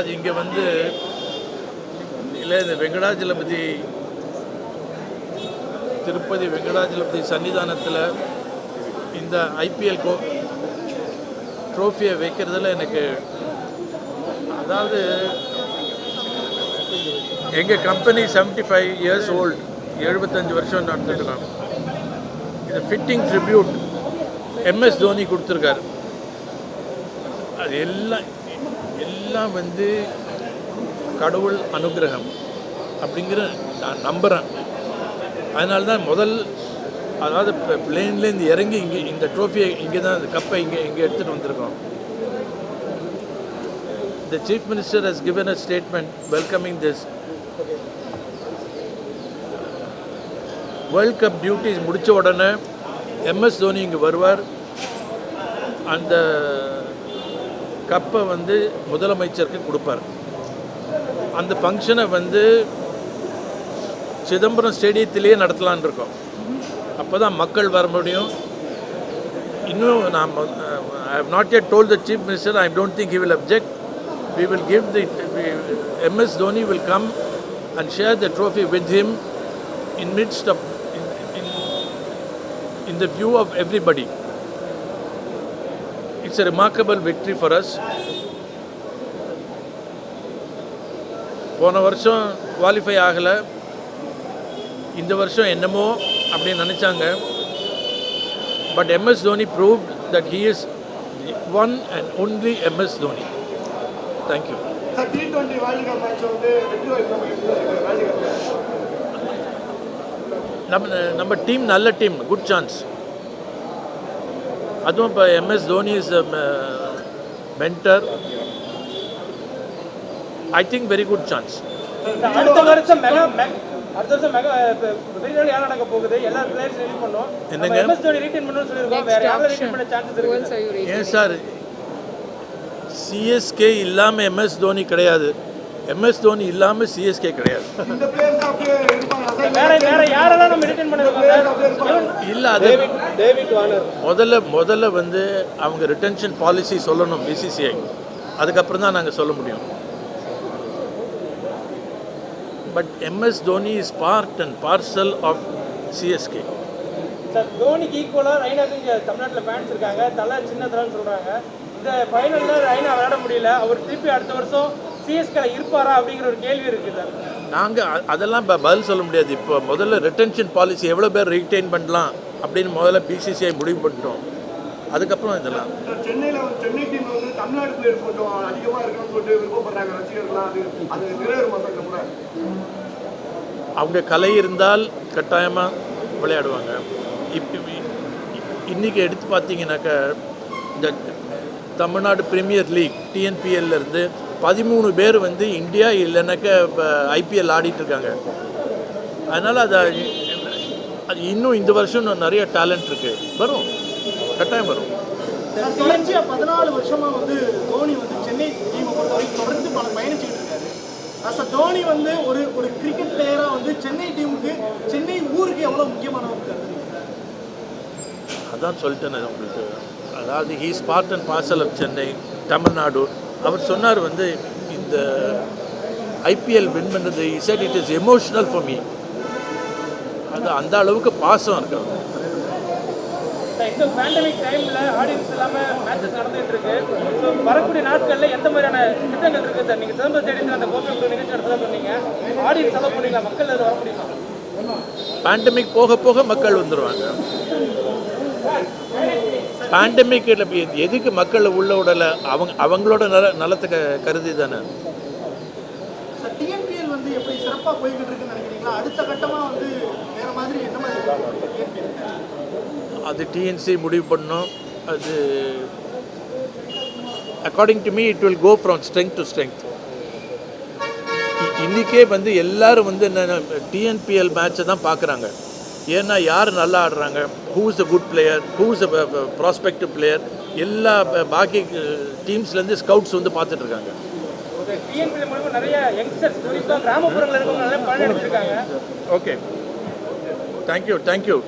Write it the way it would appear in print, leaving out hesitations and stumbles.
அது இங்கே வந்து இல்லை இந்த வெங்கடாஜலபதி திருப்பதி வெங்கடாஜலபதி சன்னிதானத்தில் இந்த ஐபிஎல் ட்ரோஃபியை வைக்கிறதுல எனக்கு அதாவது எங்கள் கம்பெனி 75 இயர்ஸ் ஓல்டு 75 வருஷம் நடந்துட்டுருக்கோம். இது ஃபிட்டிங் ட்ரிபியூட் எம்எஸ் தோனி கொடுத்துருக்காரு. அது எல்லாம் வந்து கடவுள் அனுகிரகம் அப்படிங்கிற நான் நம்புகிறேன். அதனால தான் அதாவது பிளேன்லேருந்து இறங்கி இங்கே இந்த ட்ரோஃபியை இங்கே தான் இந்த கப்பை இங்கே எடுத்துகிட்டு வந்திருக்கோம். The Chief Minister has given a statement welcoming this. World cup duties முடித்த உடனே எம்எஸ் தோனி இங்கே வருவார். அந்த கப்பை வந்து முதலமைச்சருக்கு கொடுப்பார். அந்த ஃபங்க்ஷனை வந்து சிதம்பரம் ஸ்டேடியத்திலேயே நடத்தலான் இருக்கோம். அப்போ தான் மக்கள் வர முடியும். இன்னும் I have not yet told the Chief Minister, I don't think he will object. We will give MS Dhoni will come and share the trophy with him in midst of in the view of everybody. It's a remarkable victory for us. போன வருஷம் qualify ஆகலை, இந்த வருஷம் என்னமோ அப்படின்னு நினச்சாங்க. But MS Dhoni proved that he is the one and only MS Dhoni. Thank you. நம்ம team நல்ல டீம், குட் சான்ஸ். அதுவும் இப்போ MS Dhoni is mentor. I think very good chance. அடுத்த வருஷம் யார் நடக்க போகுது? எல்லா பிளேயர்ஸ் ரிலீஸ் பண்ணோம். என்னங்க MS Dhoni ரீடைன் பண்ணனும்னு சொல்லிருக்கோம். வேற யாரை ரீடைன் பண்ண சான்சஸ் இருக்கு? ஏன் சார், CSK இல்லாம MS Dhoni கிடையாது, MS Dhoni இல்லாம CSK கிடையாது. இந்த பிளேயர்ஸ் வேற யாரெல்லாம் நம்ம ரீடைன் பண்ணிருக்கோம்? இல்ல, அது டேவிட் வார்னர் முதல்ல வந்து அவங்க ரிட்டென்ஷன் பாலிசி சொல்லணும் BCCI. அதுக்கப்புறம் தான் நாங்கள் சொல்ல முடியும். But MS Dhoni is part and parcel of CSK. Sir, தோனிக்கு ஈக்குவலா ரைனாக்கு இங்க தமிழ்நாட்டுல ஃபேன்ஸ் இருக்காங்க. தலை சின்ன தலைன்னு சொல்றாங்க. இந்த ஃபைனல்ல ரைனா விளையாட முடியல. அவர் திருப்பி அடுத்த வருஷம் CSK ல இருப்பாரா அப்படிங்கிற ஒரு கேள்வி இருக்கு சார். நாங்கள் அதெல்லாம் பதில் சொல்ல முடியாது. இப்போ முதல்ல ரிட்டென்ஷன் பாலிசி எவ்வளோ பேர் ரீட்டைன் பண்ணலாம் அப்படின்னு முதல்ல BCCI முடிவு பண்ணிட்டோம். அதுக்கப்புறம் இதெல்லாம் சென்னை டீம் வந்து தமிழ்நாடு பிளேயர்ஸ் கொஞ்சம் அதிகமாக இருக்கணும்னு சொல்லிட்டு விருப்பப்படுறாங்க ரசிகர்கள்லாம். அது நிறைவேறுமா சார்? கூட அவங்க கலை இருந்தால் கட்டாயமாக விளையாடுவாங்க. இன்றைக்கி எடுத்து பார்த்தீங்கன்னாக்கா இந்த தமிழ்நாடு பிரீமியர் லீக் TNPL-லேருந்து 13 பேர் வந்து இந்தியா இல்லைனாக்கா IPL ஆடிட்டுருக்காங்க. அதனால் அது இன்னும் இந்த வருஷம் நிறைய டேலண்ட் இருக்குது. வரும், கட்டாயம் வரும். தொடர்ச்சியாக 14 வருஷமாக வந்து தோனி வந்து சென்னை டீமை பொறுத்த வரைக்கும் தொடர்ந்து பல பயணிச்சுக்கிட்டு இருக்காரு. தோனி வந்து ஒரு கிரிக்கெட் பிளேயராக வந்து சென்னை டீமுக்கு, சென்னை ஊருக்கு எவ்வளோ முக்கியமானவங்க? அதான் சொல்லிட்டேன் உங்களுக்கு. அதாவது he's part and parcel of Chennai, Tamil Nadu. அவர் சொன்னார் வந்து இந்த IPL வின் பண்ணது, he said it is emotional for me. அது அந்த அளவுக்கு பாசம் இருக்கு. இந்த பேண்டமிக் டைம்ல ஆடியன்ஸ் இல்லாம மேட்சஸ் நடந்துட்டு இருக்கு. ஸோ வரக்கூடிய நாட்கள்ல எந்த மாதிரியான திட்டங்கள் இருக்கு சார்? நீங்க திரும்ப தேடி அந்த கோப்பை நிகழ்ச்சி நடத்ததான் சொன்னீங்க. ஆடியன்ஸ் அலோவ் பண்ணீங்களா? மக்கள் அது வர முடியுமா? பேண்டமிக் போக போக மக்கள் வந்துடுவாங்க. பேண்டமிக்கில் எதுக்கு மக்கள் உள்ள விடலை? அவங்களோட நலத்தை கருதி தானே. TNPL வந்து எப்படி சிறப்பாக போய்கிட்டு இருக்குன்னு நினைக்கிறீங்களா? அடுத்த கட்டமாக வந்து வேற மாதிரி என்ன மாதிரி அது TNC முடிவு பண்ணோம். அது according to me it will go from strength to strength. இன்றைக்கே வந்து எல்லோரும் வந்து என்ன TNPL மேட்சை தான் பார்க்குறாங்க. ஏன்னா யார் நல்லா ஆடுறாங்க, who is a good player, who is a prospective player, எல்லா பாக்கி டீம்ஸ்லேருந்து ஸ்கவுட்ஸ் வந்து பார்த்துட்ருக்காங்க. நிறைய யங்ஸ்டர்ஸ் கிராமப்புறங்களில் இருக்கவங்க நல்லா பலன் எடுத்துருக்காங்க. Okay, thank you.